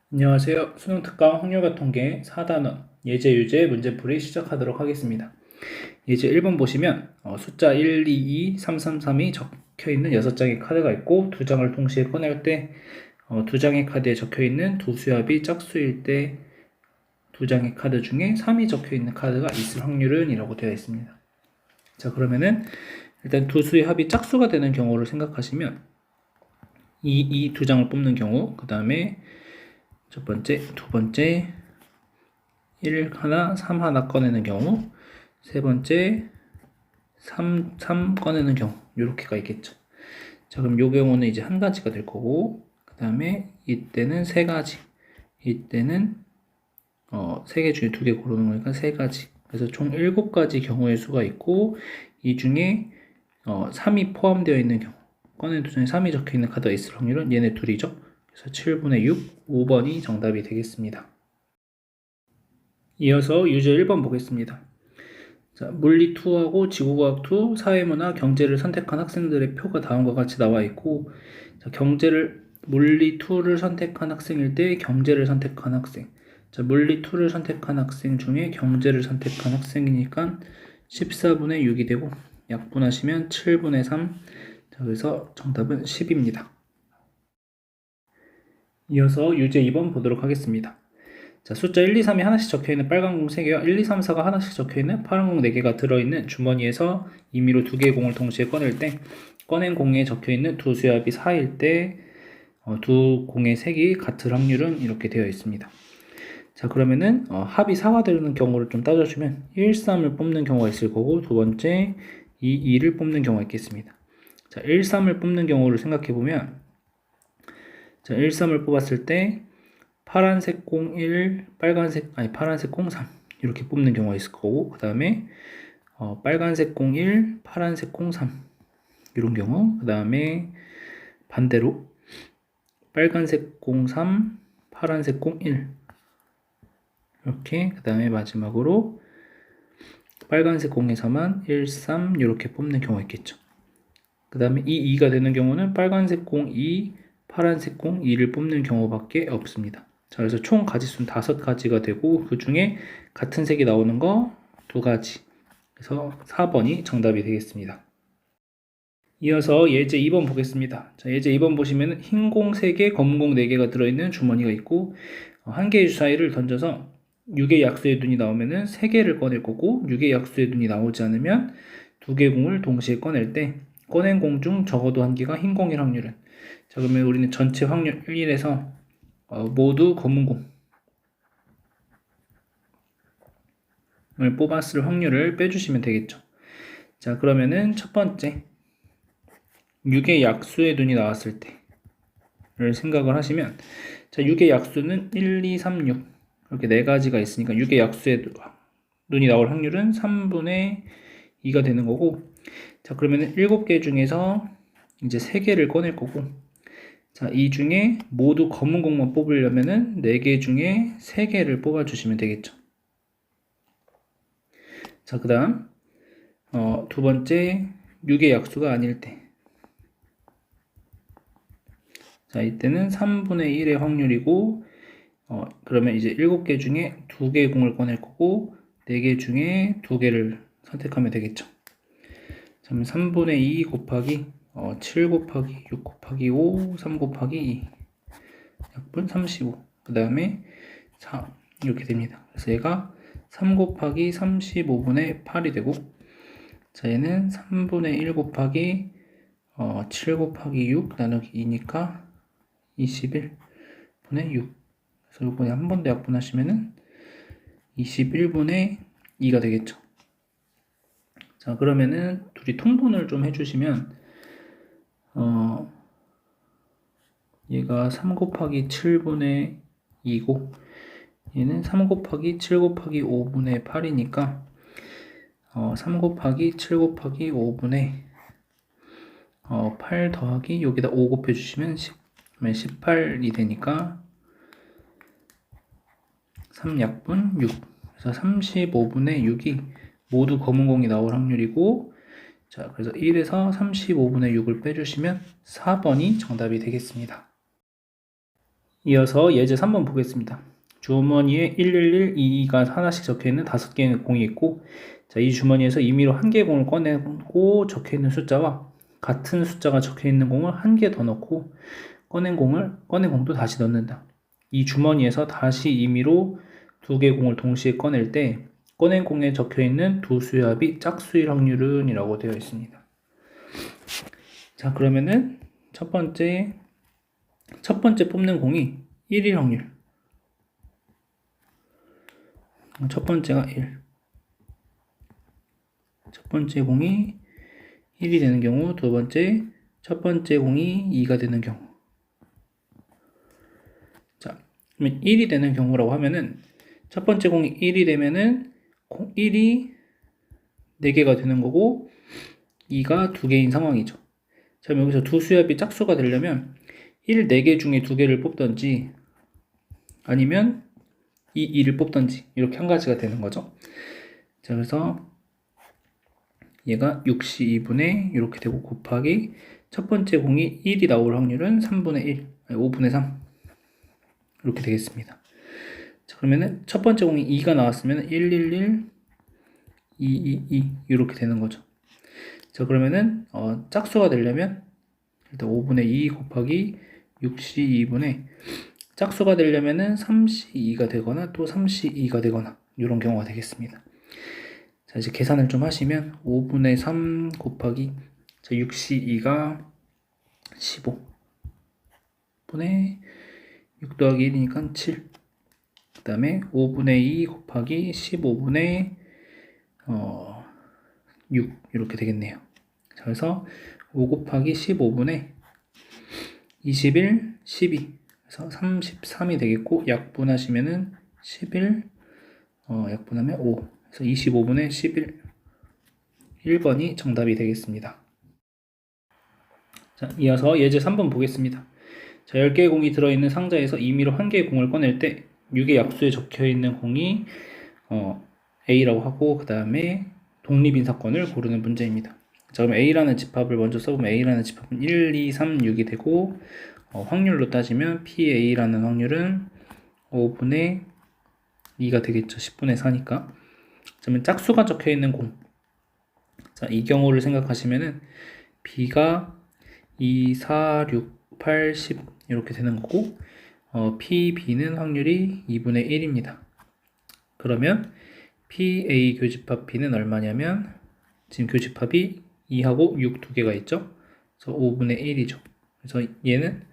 안녕하세요. 수능특강 확률과 통계 4단원 예제 유제 문제풀이 시작하도록 하겠습니다. 예제 1번 보시면 숫자 1, 2, 2, 3, 3, 3이 적혀있는 6장의 카드가 있고 2장을 동시에 꺼낼 때 2장의 카드에 적혀있는 두 수합이 짝수일 때 2장의 카드 중에 3이 적혀있는 카드가 있을 확률은 이라고 되어 있습니다. 자, 그러면은 일단 두 수의 합이 짝수가 되는 경우를 생각하시면 이 2장을 뽑는 경우, 그 다음에 첫 번째, 두 번째 1 하나, 3 하나 꺼내는 경우, 세 번째 3 꺼내는 경우, 요렇게가 있겠죠. 자, 그럼 요 경우는 이제 한 가지가 될 거고, 그 다음에 이때는 세 가지, 이때는 세 개 중에 두 개 고르는 거니까 세 가지. 그래서 총 7가지 경우의 수가 있고, 이 중에 3이 포함되어 있는 경우, 꺼낸 두 중에 3이 적혀 있는 카드가 있을 확률은 얘네 둘이죠. 그래서 7분의 6, 5번이 정답이 되겠습니다. 이어서 유제 1번 보겠습니다. 자, 물리 2하고 지구과학 2, 사회문화, 경제를 선택한 학생들의 표가 다음과 같이 나와 있고, 자, 물리 2를 선택한 학생일 때 경제를 선택한 학생. 자, 물리 2를 선택한 학생 중에 경제를 선택한 학생이니까 14분의 6이 되고, 약분하시면 7분의 3. 자, 그래서 정답은 10입니다. 이어서 유제 2번 보도록 하겠습니다. 자, 숫자 1, 2, 3이 하나씩 적혀있는 빨간 공 3개와 1, 2, 3, 4가 하나씩 적혀있는 파란 공 4개가 들어있는 주머니에서 임의로 2개의 공을 동시에 꺼낼 때 꺼낸 공에 적혀있는 두 수합이 4일 때 두 공의 색이 같을 확률은 이렇게 되어 있습니다. 자, 그러면은 합이 4가 되는 경우를 좀 따져주면 1, 3을 뽑는 경우가 있을 거고, 두 번째 2, 2를 뽑는 경우가 있겠습니다. 자, 1, 3을 뽑는 경우를 생각해보면, 자, 1, 3을 뽑았을 때 파란색 공 1, 파란색 공 3 이렇게 뽑는 경우가 있을 거고, 그 다음에 빨간색 공 1, 파란색 공 3 이런 경우, 그 다음에 반대로 빨간색 공 3, 파란색 공 1 이렇게, 그 다음에 마지막으로 빨간색 공에서만 1, 3 이렇게 뽑는 경우가 있겠죠. 그 다음에 이 2가 되는 경우는 빨간색 공 2, 파란색 공 2를 뽑는 경우밖에 없습니다. 자, 그래서 총 가지수는 5가지가 되고, 그 중에 같은 색이 나오는 거 2가지. 그래서 4번이 정답이 되겠습니다. 이어서 예제 2번 보겠습니다. 자, 예제 2번 보시면 흰 공 3개, 검은 공 4개가 들어있는 주머니가 있고, 한 개의 주사위를 던져서 6의 약수의 눈이 나오면은 3개를 꺼낼 거고, 6의 약수의 눈이 나오지 않으면 2개의 공을 동시에 꺼낼 때 꺼낸 공 중 적어도 한 개가 흰 공일 확률은, 자, 그러면 우리는 전체 확률 1에서 모두 검은 공을 뽑았을 확률을 빼주시면 되겠죠. 자, 그러면은 첫 번째 6의 약수의 눈이 나왔을 때를 생각을 하시면, 자, 6의 약수는 1, 2, 3, 6 이렇게 4가지가 있으니까 6의 약수의 눈이 나올 확률은 3분의 2가 되는 거고, 자, 그러면은 7개 중에서 이제 3개를 꺼낼 거고, 자, 이 중에 모두 검은 공만 뽑으려면은 4개 중에 3개를 뽑아주시면 되겠죠. 자, 그 다음 두 번째 6의 약수가 아닐 때, 자, 이때는 3분의 1의 확률이고, 그러면 이제 7개 중에 2개의 공을 꺼낼 거고, 4개 중에 2개를 선택하면 되겠죠. 자, 그러면 3분의 2 곱하기 7 곱하기 6 곱하기 5, 3 곱하기 2 약분 35. 그 다음에 4 이렇게 됩니다. 그래서 얘가 3 곱하기 35분의 8이 되고, 자, 얘는 3분의 1 곱하기 7 곱하기 6 나누기 2니까 21분의 6. 그래서 이번에 한 번 더 약분하시면은 21분의 2가 되겠죠. 자, 그러면은 둘이 통분을 좀 해주시면 얘가 3 곱하기 7분의 2고, 얘는 3 곱하기 7 곱하기 5분의 8이니까 3 곱하기 7 곱하기 5분의 8 더하기 여기다 5 곱해주시면 18이 되니까 3약분 6. 그래서 35분의 6이 모두 검은 공이 나올 확률이고, 자, 그래서 1에서 35분의 6을 빼주시면 4번이 정답이 되겠습니다. 이어서 예제 3번 보겠습니다. 주머니에 111, 22가 하나씩 적혀있는 5개의 공이 있고, 자, 이 주머니에서 임의로 1개의 공을 꺼내고 적혀있는 숫자와 같은 숫자가 적혀있는 공을 1개 더 넣고 꺼낸 공도 다시 넣는다. 이 주머니에서 다시 임의로 2개의 공을 동시에 꺼낼 때 꺼낸 공에 적혀있는 두 수의 합이 짝수일 확률은 이라고 되어 있습니다. 자, 그러면은 첫 번째 뽑는 공이 1일 확률. 첫 번째가 1. 첫 번째 공이 1이 되는 경우, 첫 번째 공이 2가 되는 경우. 자, 그러면 1이 되는 경우라고 하면은 첫 번째 공이 1이 되면은 1이 4개가 되는 거고 2가 2개인 상황이죠. 자, 그럼 여기서 두 수의 합이 짝수가 되려면 1, 4개 중에 2개를 뽑던지 아니면 이 2를 뽑던지 이렇게 한 가지가 되는 거죠. 자, 그래서 얘가 6시 2분의 이렇게 되고 곱하기 첫 번째 공이 1이 나올 확률은 3분의 1, 아니 5분의 3 이렇게 되겠습니다. 자, 그러면은 첫 번째 공이 2가 나왔으면 111, 222 이렇게 되는 거죠. 자, 그러면은 짝수가 되려면 일단 5분의 2 곱하기 6시 2분의 짝수가 되려면은 3시 2가 되거나 또 3시 2가 되거나 이런 경우가 되겠습니다. 자, 이제 계산을 좀 하시면 5분의 3 곱하기 6시 2가 15 분의 6 더하기 1이니까 7. 그 다음에 5분의 2 곱하기 15분의 6 이렇게 되겠네요. 자, 그래서 5 곱하기 15분의 21, 12 그래서 33이 되겠고 약분하시면은 11 약분하면 5 그래서 25분의 11 1번이 정답이 되겠습니다. 자, 이어서 예제 3번 보겠습니다. 자, 10개의 공이 들어있는 상자에서 임의로 1개의 공을 꺼낼 때 6의 약수에 적혀있는 공이 A라고 하고 그 다음에 독립인사건을 고르는 문제입니다. 자, 그럼 A라는 집합을 먼저 써보면 A라는 집합은 1, 2, 3, 6이 되고 확률로 따지면 PA라는 확률은 5분의 2가 되겠죠. 10분의 4니까. 그러면 짝수가 적혀있는 공. 자, 이 경우를 생각하시면은 B가 2, 4, 6, 8, 10 이렇게 되는 거고 PB는 확률이 2분의 1입니다. 그러면 PA 교집합 B는 얼마냐면 지금 교집합이 2하고 6 두 개가 있죠. 그래서 5분의 1이죠. 그래서 얘는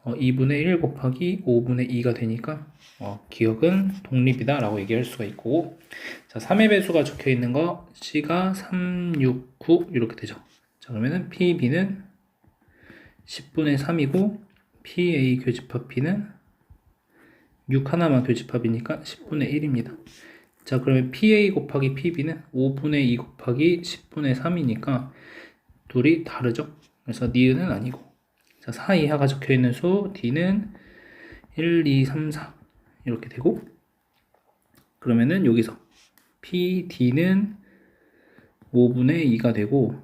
2분의 1 곱하기 5분의 2가 되니까 기억은 독립이다 라고 얘기할 수가 있고 자, 3의 배수가 적혀 있는 거 C가 3, 6, 9 이렇게 되죠. 자, 그러면은 PB는 10분의 3이고 PA 교집합 B는 6 하나만 교집합이니까 10분의 1입니다. 자, 그러면 PA 곱하기 PB는 5분의 2 곱하기 10분의 3이니까 둘이 다르죠. 그래서 니은은 아니고 자, 4 이하가 적혀있는 수 D는 1, 2, 3, 4 이렇게 되고 그러면은 여기서 PD는 5분의 2가 되고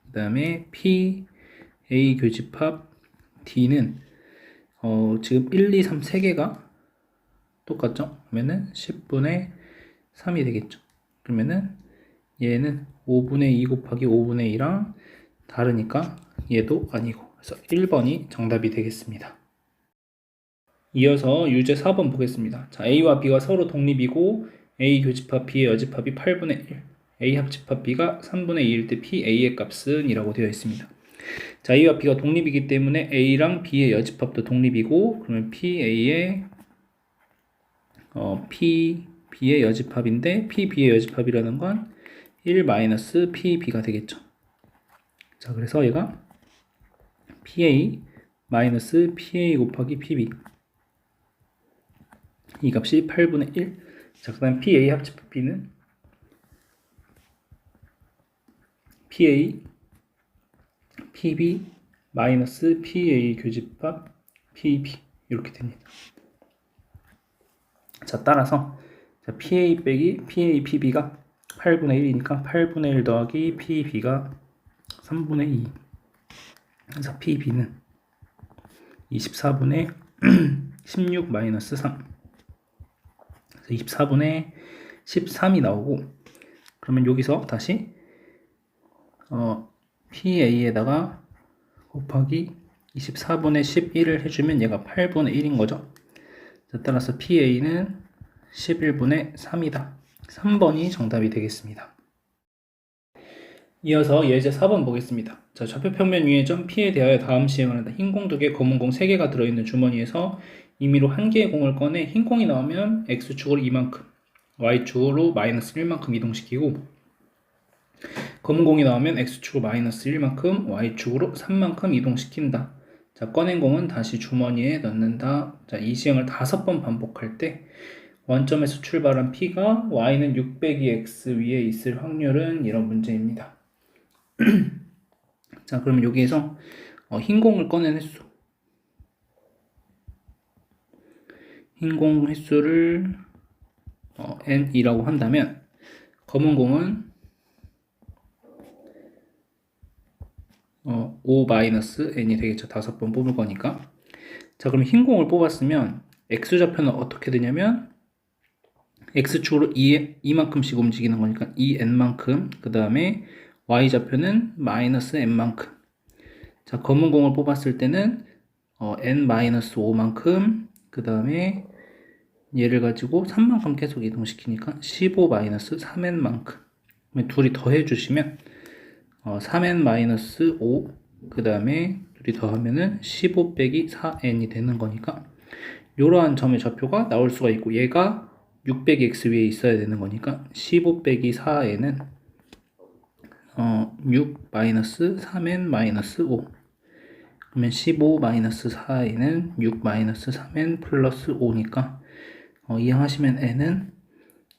그 다음에 PA 교집합 D는 지금 1, 2, 3 3개가 똑같죠? 그러면은 10분의 3이 되겠죠. 그러면은 얘는 5분의 2 곱하기 5분의 2랑 다르니까 얘도 아니고 그래서 1번이 정답이 되겠습니다. 이어서 유제 4번 보겠습니다. 자, A와 B가 서로 독립이고 A 교집합 B의 여집합이 8분의 1 A 합집합 B가 3분의 2일 때 PA의 값은 이라고 되어 있습니다. 자, A와 B가 독립이기 때문에 A랑 B의 여집합도 독립이고 그러면 PA의 PB의 여집합인데 PB의 여집합이라는 건 1-PB가 되겠죠. 자, 그래서 얘가 PA 마이너스 PA 곱하기 PB 이 값이 8분의 1. 자, 그 다음 PA 합집합 B는 PA PB 마이너스 PA 교집합 PB 이렇게 됩니다. 자, 따라서 PA 빼기 PA PB가 8분의 1이니까 8분의 1 더하기 PB가 3분의 2 그래서 PB는 24분의 16 마이너스 3. 24분의 13이 나오고, 그러면 여기서 다시 PA에다가 곱하기 24분의 11을 해주면 얘가 8분의 1인 거죠. 자, 따라서 PA는 11분의 3이다. 3번이 정답이 되겠습니다. 이어서 예제 4번 보겠습니다. 자, 좌표 평면 위에 점 P에 대하여 다음 시행을 한다. 흰 공 2개, 검은 공 3개가 들어있는 주머니에서 임의로 한 개의 공을 꺼내 흰 공이 나오면 X축으로 이만큼, Y축으로 마이너스 1만큼 이동시키고, 검은 공이 나오면 X축으로 마이너스 1만큼, Y축으로 3만큼 이동시킨다. 자, 꺼낸 공은 다시 주머니에 넣는다. 자, 이 시행을 5번 반복할 때 원점에서 출발한 P가 Y는 600X 위에 있을 확률은 이런 문제입니다. 자, 그러면 여기에서 흰 공을 꺼낸 횟수, 흰 공 횟수를 n이라고 한다면 검은 공은 5-n이 되겠죠. 5번 뽑을 거니까. 자, 그럼 흰 공을 뽑았으면 x좌표는 어떻게 되냐면 x축으로 2만큼씩 움직이는 거니까 2n만큼, 그 다음에 y좌표는 마이너스 n만큼. 자, 검은 공을 뽑았을 때는 n-5만큼, 그 다음에 얘를 가지고 3만큼 계속 이동시키니까 15-3n만큼. 둘이 더해 주시면 3n-5, 그 다음에 둘이 더하면은 15 빼기 4n이 되는 거니까 이러한 점의 좌표가 나올 수가 있고, 얘가 600x 위에 있어야 되는 거니까 15 빼기 4n은 6-3n-5. 그러면 15-4n은 6-3n 플러스 5니까 이항하시면 n은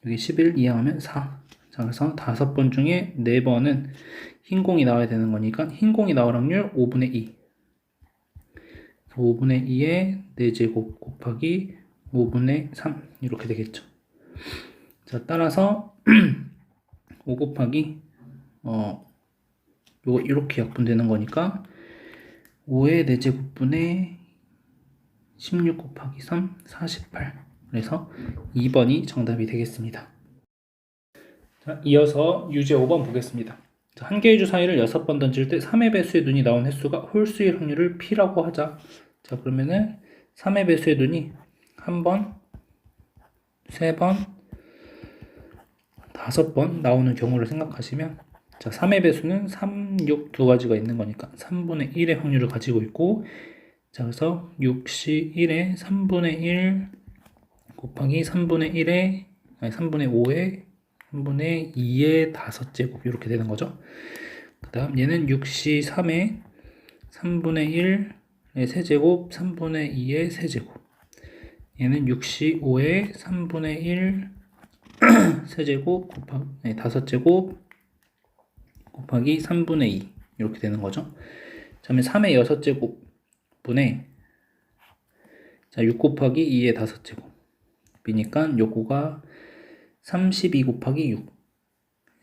여기 11 이항하면 4. 자, 그래서 5번 중에 4번은 흰 공이 나와야 되는 거니까 흰 공이 나올 확률 5분의 2. 5분의 2의 4제곱 곱하기 5분의 3 이렇게 되겠죠. 자, 따라서 5 곱하기 요거 이렇게 약분되는 거니까 5의 4제곱분의 16 곱하기 3 48. 그래서 2번이 정답이 되겠습니다. 자, 이어서 유제 5번 보겠습니다. 자, 한 개의 주 사이를 6번 던질 때 3의 배수의 눈이 나온 횟수가 홀수일 확률을 P라고 하자. 자, 그러면은 3의 배수의 눈이 1번, 3번, 5번 나오는 경우를 생각하시면, 자, 3의 배수는 3, 6 두 가지가 있는 거니까 3분의 1의 확률을 가지고 있고, 자, 그래서 6시 1에 3분의 1 곱하기 3분의 1에, 아니 3분의 5에 3분의 2의 5제곱 이렇게 되는 거죠. 그 다음 얘는 6시 3에 3분의 1의 세제곱 3분의 2의 세제곱, 얘는 6시 5에 3분의 1 세제곱 곱하기 5제곱 곱하기 3분의 2 이렇게 되는 거죠. 자, 그러면 3의 6제곱 분의, 자, 6 곱하기 2의 5제곱 이니까 요거가 32 곱하기 6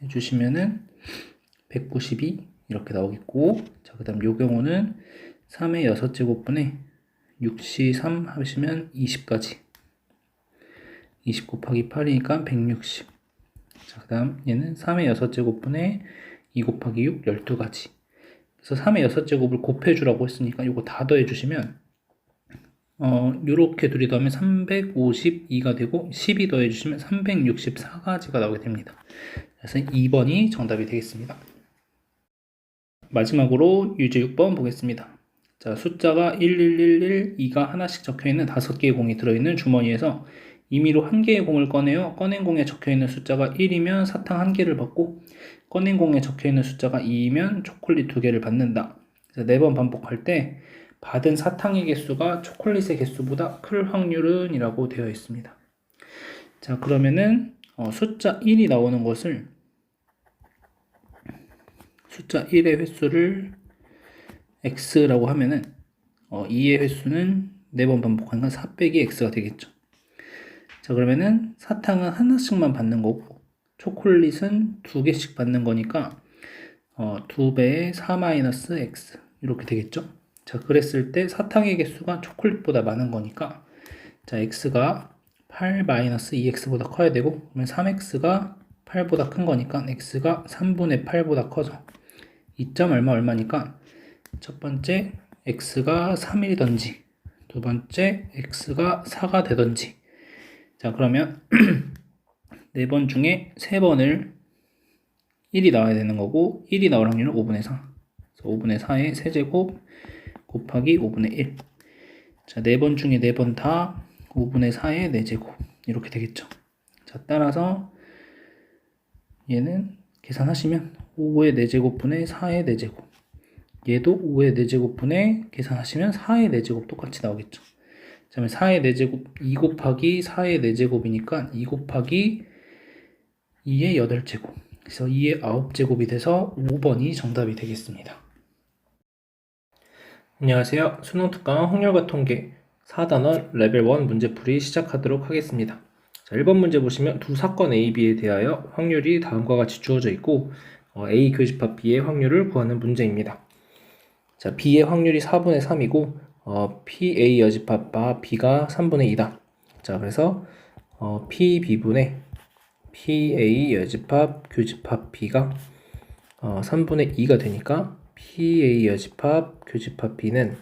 해주시면은 192 이렇게 나오겠고, 자, 그 다음 요 경우는 3의 6제곱분에 6시 3 하시면 20까지, 20 곱하기 8이니까 160. 자, 그 다음 얘는 3의 6제곱분에 2 곱하기 6 12가지. 그래서 3의 6제곱을 곱해주라고 했으니까 요거 다 더해주시면 요렇게 둘이 더하면 352가 되고 12 더해주시면 364가지가 나오게 됩니다. 그래서 2번이 정답이 되겠습니다. 마지막으로 유제 6번 보겠습니다. 자, 숫자가 11112가 하나씩 적혀있는 5개의 공이 들어있는 주머니에서 임의로 한 개의 공을 꺼내어 꺼낸 공에 적혀있는 숫자가 1이면 사탕 1개를 받고, 꺼낸 공에 적혀있는 숫자가 2이면 초콜릿 2개를 받는다. 4번 반복할 때 받은 사탕의 개수가 초콜릿의 개수보다 클 확률은 이라고 되어 있습니다. 자, 그러면은 숫자 1이 나오는 것을, 숫자 1의 횟수를 x라고 하면은 2의 횟수는 4번 반복하니까 4 빼기 x가 되겠죠. 자, 그러면은 사탕은 하나씩만 받는 거고 초콜릿은 2개씩 받는 거니까 2배의 4-x 이렇게 되겠죠. 자, 그랬을 때 사탕의 개수가 초콜릿보다 많은 거니까 자, x가 8-2x보다 커야 되고, 그러면 3x가 8보다 큰 거니까 x가 3분의 8보다 커져. 2점 얼마니까 첫 번째 x가 3이던지 두 번째 x가 4가 되던지. 자, 그러면 네 번 중에 세 번을 1이 나와야 되는 거고 1이 나올 확률은 5분의 4. 그래서 5분의 4의 세제곱 곱하기 5분의 1. 자, 네 번 중에 네 번 다 5분의 4의 4제곱 이렇게 되겠죠. 자, 따라서 얘는 계산하시면 5의 4제곱분의 4의 4제곱, 얘도 5의 4제곱분의 계산하시면 4의 4제곱 똑같이 나오겠죠. 자, 그러면 4의 4제곱 2 곱하기 4의 4제곱이니까 2 곱하기 2의 8제곱, 그래서 2의 9제곱이 돼서 5번이 정답이 되겠습니다. 안녕하세요. 수능특강 확률과 통계 4단원 레벨 1 문제풀이 시작하도록 하겠습니다. 자, 1번 문제 보시면 두 사건 A, B에 대하여 확률이 다음과 같이 주어져 있고 A 교집합 B의 확률을 구하는 문제입니다. 자, B의 확률이 4분의 3이고 PA 여집합 B가 3분의 2다. 자, 그래서 PB분의 PA 여집합 교집합 B가 3분의 2가 되니까 PA 여집합 교집합 B는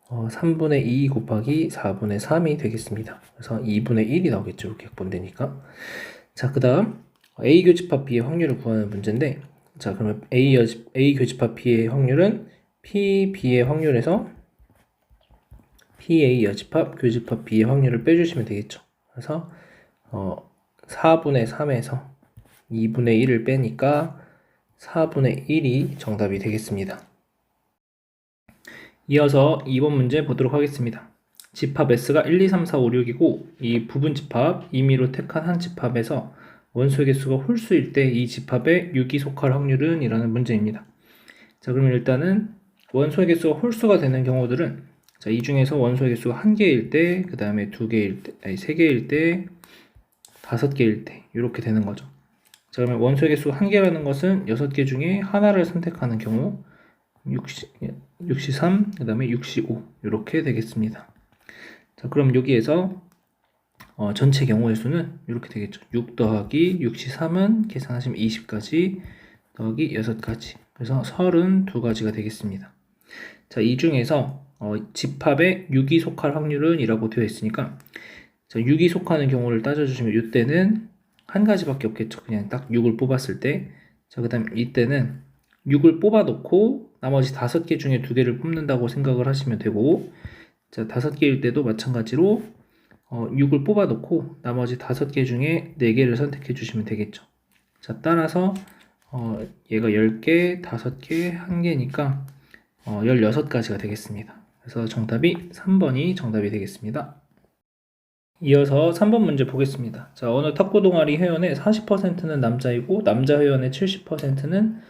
3분의 2 곱하기 4분의 3이 되겠습니다. 그래서 2분의 1이 나오겠죠. 이렇게 약분되니까. 자, 그 다음 A 교집합 B의 확률을 구하는 문제인데, 자, 그러면 A 교집합 B의 확률은 PB의 확률에서 PA 여집합 교집합 B의 확률을 빼주시면 되겠죠. 그래서 4분의 3에서 2분의 1을 빼니까 4분의 1이 정답이 되겠습니다. 이어서 2번 문제 보도록 하겠습니다. 집합 S가 1, 2, 3, 4, 5, 6이고 이 부분 집합, 임의로 택한 한 집합에서 원소의 개수가 홀수일 때 이 집합에 6이 속할 확률은? 이라는 문제입니다. 자, 그러면 일단은 원소의 개수가 홀수가 되는 경우들은, 자, 이 중에서 원소의 개수가 1개일 때, 그 다음에 2개일 때, 아니 3개일 때, 5개일 때 이렇게 되는 거죠. 자, 그러면 원소의 개수가 1개라는 것은 6개 중에 하나를 선택하는 경우 63, 그 다음에 65 이렇게 되겠습니다. 자, 그럼 여기에서 전체 경우의 수는 이렇게 되겠죠. 6 더하기 63은 계산하시면 20까지 더하기 6가지, 그래서 32가지가 되겠습니다. 자, 이 중에서 집합에 6이 속할 확률은? 이라고 되어 있으니까, 자, 6이 속하는 경우를 따져주시면 이때는 한 가지밖에 없겠죠. 그냥 딱 6을 뽑았을 때. 자, 그 다음 이때는 6을 뽑아 놓고 나머지 5개 중에 2개를 뽑는다고 생각을 하시면 되고, 자, 5개일 때도 마찬가지로 6을 뽑아 놓고 나머지 5개 중에 4개를 선택해 주시면 되겠죠. 자, 따라서 얘가 10개, 5개, 1개니까 16가지가 되겠습니다. 그래서 정답이 3번이 정답이 되겠습니다. 이어서 3번 문제 보겠습니다. 자, 어느 탁구 동아리 회원의 40%는 남자이고 남자 회원의 70%는,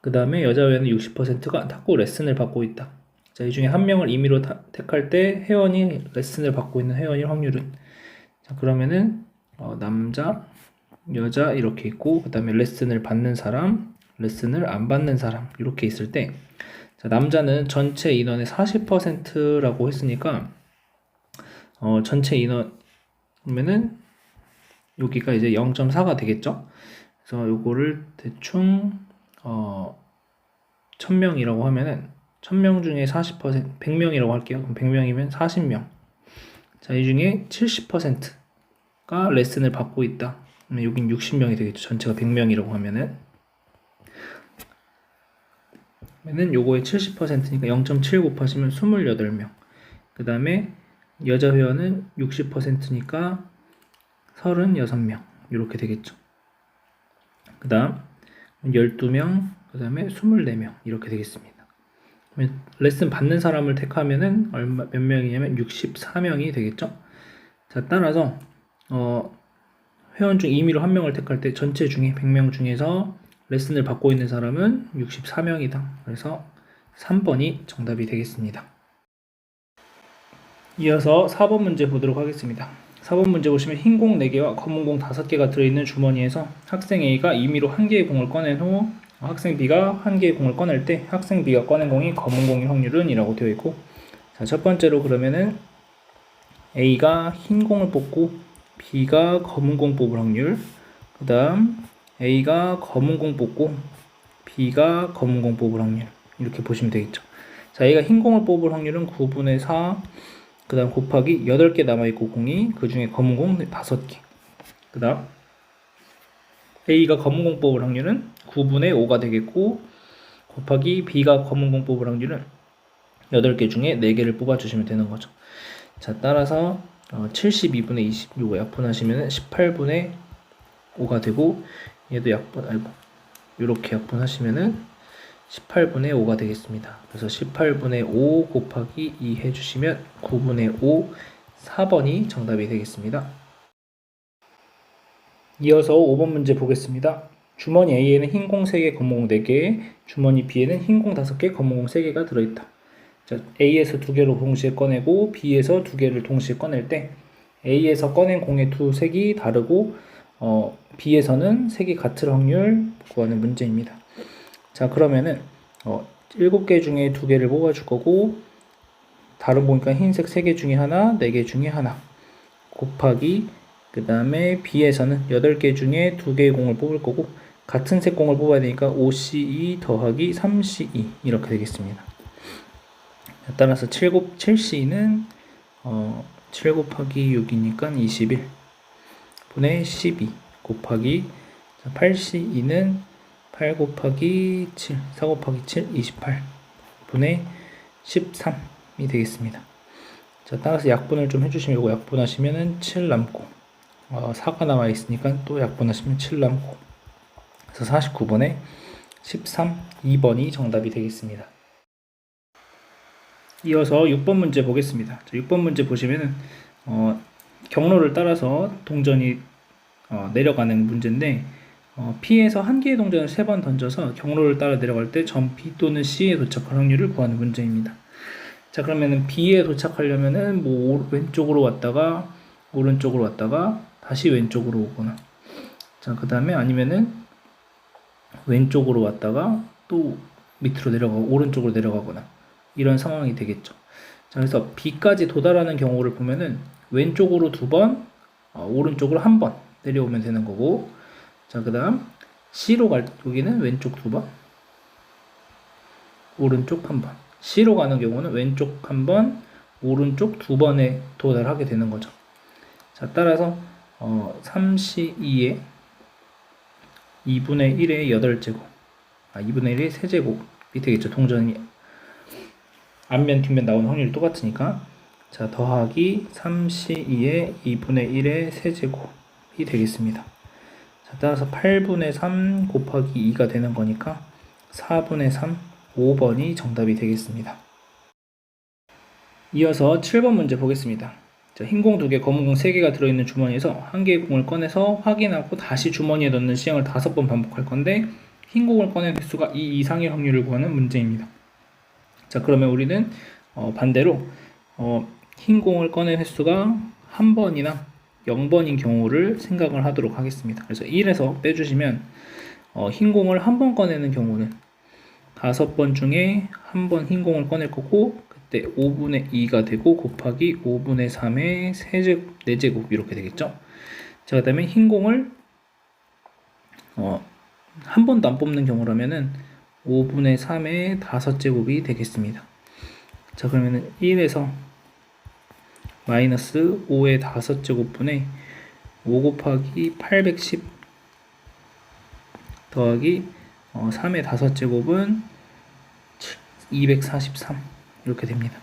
그 다음에 여자 회원의 60%가 탁구 레슨을 받고 있다. 자, 이 중에 한 명을 임의로 택할 때 회원이 레슨을 받고 있는 회원일 확률은? 자, 그러면은 남자, 여자 이렇게 있고, 그 다음에 레슨을 받는 사람, 레슨을 안 받는 사람 이렇게 있을 때, 자, 남자는 전체 인원의 40%라고 했으니까 전체 인원이면은 여기가 이제 0.4가 되겠죠. 그래서 요거를 대충 1000명이라고 하면은 1000명 중에 40%, 100명이라고 할게요. 그럼 100명이면 40명. 자, 이 중에 70%가 레슨을 받고 있다. 그러면 여긴 60명이 되겠죠. 전체가 100명이라고 하면은 요거의 70%니까 0.7 곱하시면 28명. 그 다음에 여자 회원은 60%니까 36명 이렇게 되겠죠. 그 다음 12명, 그 다음에 24명 이렇게 되겠습니다. 레슨 받는 사람을 택하면은 몇 명이냐면 64명이 되겠죠. 자, 따라서 회원 중 임의로 한 명을 택할 때 전체 중에 100명 중에서 레슨을 받고 있는 사람은 64명이다. 그래서 3번이 정답이 되겠습니다. 이어서 4번 문제 보도록 하겠습니다. 4번 문제 보시면 흰 공 4개와 검은 공 5개가 들어있는 주머니에서 학생 A가 임의로 1개의 공을 꺼낸 후 학생 B가 1개의 공을 꺼낼 때 학생 B가 꺼낸 공이 검은 공일 확률은? 이라고 되어 있고, 자, 첫 번째로 그러면은 A가 흰 공을 뽑고 B가 검은 공 뽑을 확률, 그 다음 A가 검은 공 뽑고 B가 검은 공 뽑을 확률, 이렇게 보시면 되겠죠. 자, A가 흰 공을 뽑을 확률은 9분의 4, 그 다음 곱하기 8개 남아있고 공이, 그 중에 검은 공 5개. 그 다음 A가 검은 공 뽑을 확률은 9분의 5가 되겠고, 곱하기 B가 검은 공 뽑을 확률은 8개 중에 4개를 뽑아주시면 되는 거죠. 자, 따라서 72분의 20 요거 약분하시면 18분의 5가 되고, 얘도 이렇게 약분하시면은 18분의 5가 되겠습니다. 그래서 18분의 5 곱하기 2 해주시면 9분의 5, 4번이 정답이 되겠습니다. 이어서 5번 문제 보겠습니다. 주머니 A에는 흰 공 3개, 검은 공 4개, 주머니 B에는 흰 공 5개, 검은 공 3개가 들어있다. 자, A에서 2개를 동시에 꺼내고 B에서 2개를 동시에 꺼낼 때 A에서 꺼낸 공의 두 색이 다르고 B에서는 색이 같을 확률 구하는 문제입니다. 자, 그러면은 7개 중에 2개를 뽑아줄 거고, 다른 보니까 흰색 3개 중에 하나, 4개 중에 하나 곱하기, 그 다음에 B에서는 8개 중에 2개의 공을 뽑을 거고, 같은 색 공을 뽑아야 되니까 5C2 더하기 3C2 이렇게 되겠습니다. 따라서 7C는 7 곱하기 6이니까 21 분의 12 곱하기 8C2는 8 곱하기 7, 4 곱하기 7, 28 분의 13이 되겠습니다. 자, 따라서 약분을 좀 해주시면, 이거 약분하시면은 7 남고, 4가 남아있으니까 또 약분하시면 7 남고, 그래서 49분의 13, 2번이 정답이 되겠습니다. 이어서 6번 문제 보겠습니다. 자, 6번 문제 보시면은 경로를 따라서 동전이 내려가는 문제인데, P에서 한 개의 동전을 3번 던져서 경로를 따라 내려갈 때 점 B 또는 C에 도착할 확률을 구하는 문제입니다. 자, 그러면은 B에 도착하려면은 왼쪽으로 왔다가 오른쪽으로 왔다가 다시 왼쪽으로 오거나, 자, 그 다음에 아니면은 왼쪽으로 왔다가 또 밑으로 내려가고 오른쪽으로 내려가거나, 이런 상황이 되겠죠. 자, 그래서 B까지 도달하는 경우를 보면은 왼쪽으로 2번, 오른쪽으로 1번 내려오면 되는 거고, 자, 그 다음 C로 갈 여기는 왼쪽 2번, 오른쪽 1번. C로 가는 경우는 왼쪽 1번, 오른쪽 2번에 도달하게 되는 거죠. 자, 따라서 3C2에 2분의 1의 8제곱, 2분의 1의 세제곱이 되겠죠. 동전이 앞면 뒷면 나오는 확률이 똑같으니까. 자, 더하기 3C2의 2분의 1의 세제곱이 되겠습니다. 자, 따라서 8분의 3 곱하기 2가 되는 거니까 4분의 3, 5번이 정답이 되겠습니다. 이어서 7번 문제 보겠습니다. 자, 흰 공 2개, 검은 공 3개가 들어있는 주머니에서 한 개의 공을 꺼내서 확인하고 다시 주머니에 넣는 시행을 5번 반복할 건데, 흰 공을 꺼낸 횟수가 2 이상의 확률을 구하는 문제입니다. 자, 그러면 우리는 반대로 흰 공을 꺼낸 횟수가 1번이나 0번인 경우를 생각을 하도록 하겠습니다. 그래서 1에서 빼주시면 흰 공을 1번 꺼내는 경우는 5번 중에 1번 흰 공을 꺼낼 거고, 그때 5분의 2가 되고 곱하기 5분의 3의 4제곱 이렇게 되겠죠. 자, 그 다음에 흰 공을 한 번도 안 뽑는 경우라면은 5분의 3의 5제곱이 되겠습니다. 자, 그러면은 1에서 마이너스 5의 5제곱분의 5 곱하기 810 더하기 3의 5제곱은 243 이렇게 됩니다.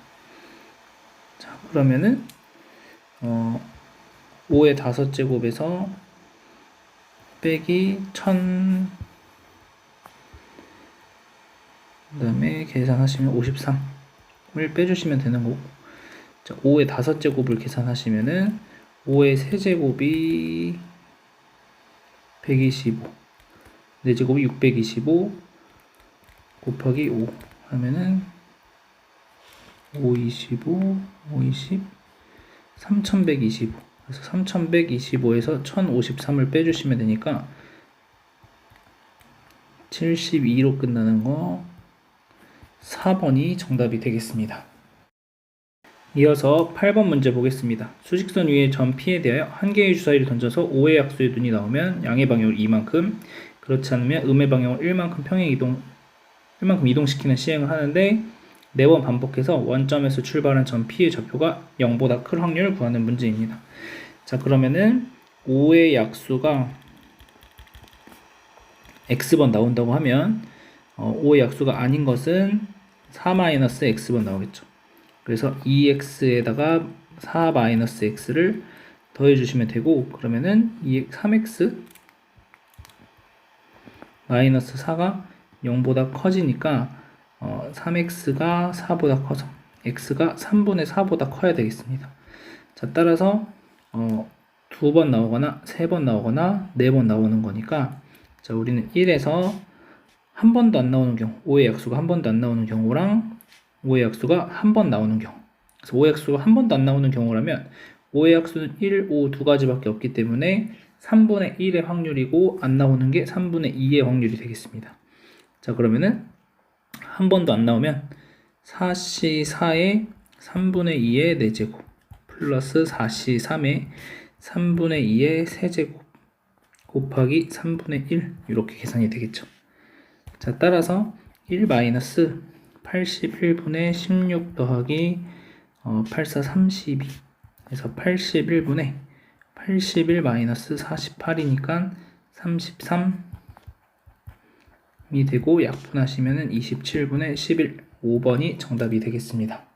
자, 그러면은 5의 5제곱에서 빼기 1000, 그 다음에 계산하시면 53을 빼주시면 되는 거고, 자, 5의 5제곱을 계산하시면은 5의 세제곱이 125, 4제곱이 625 곱하기 5 하면은 5, 25, 5, 20, 3125. 그래서 3125에서 1053을 빼주시면 되니까 72로 끝나는 거 4번이 정답이 되겠습니다. 이어서 8번 문제 보겠습니다. 수직선 위에 점 P에 대하여 한 개의 주사위를 던져서 5의 약수의 눈이 나오면 양의 방향을 2만큼, 그렇지 않으면 음의 방향을 1만큼 이동시키는 시행을 하는데 4번 반복해서 원점에서 출발한 점 P의 좌표가 0보다 클 확률을 구하는 문제입니다. 자, 그러면은 5의 약수가 x번 나온다고 하면 5의 약수가 아닌 것은 4-x번 나오겠죠. 그래서 2x에다가 4-x를 더해주시면 되고, 그러면은 3x 마이너스 4가 0보다 커지니까 3x가 4보다 커서 x가 3분의 4보다 커야 되겠습니다. 자, 따라서 2번 나오거나 3번 나오거나 4번 나오는 거니까, 자, 우리는 1에서 한 번도 안 나오는 경우, 5의 약수가 한 번도 안 나오는 경우랑 5의 약수가 한 번 나오는 경우, 그래서 5의 약수가 한 번도 안 나오는 경우라면 5의 약수는 1, 5 두 가지밖에 없기 때문에 3분의 1의 확률이고 안 나오는 게 3분의 2의 확률이 되겠습니다. 자, 그러면은 한 번도 안 나오면 4C4의 3분의 2의 4제곱 플러스 4C3의 3분의 2의 세제곱 곱하기 3분의 1 이렇게 계산이 되겠죠. 자, 따라서 1 마이너스 81분의 16 더하기 84 32 그래서 81분의 81 마이너스 48이니까 33이 되고 약분하시면은 27분의 11 5번이 정답이 되겠습니다.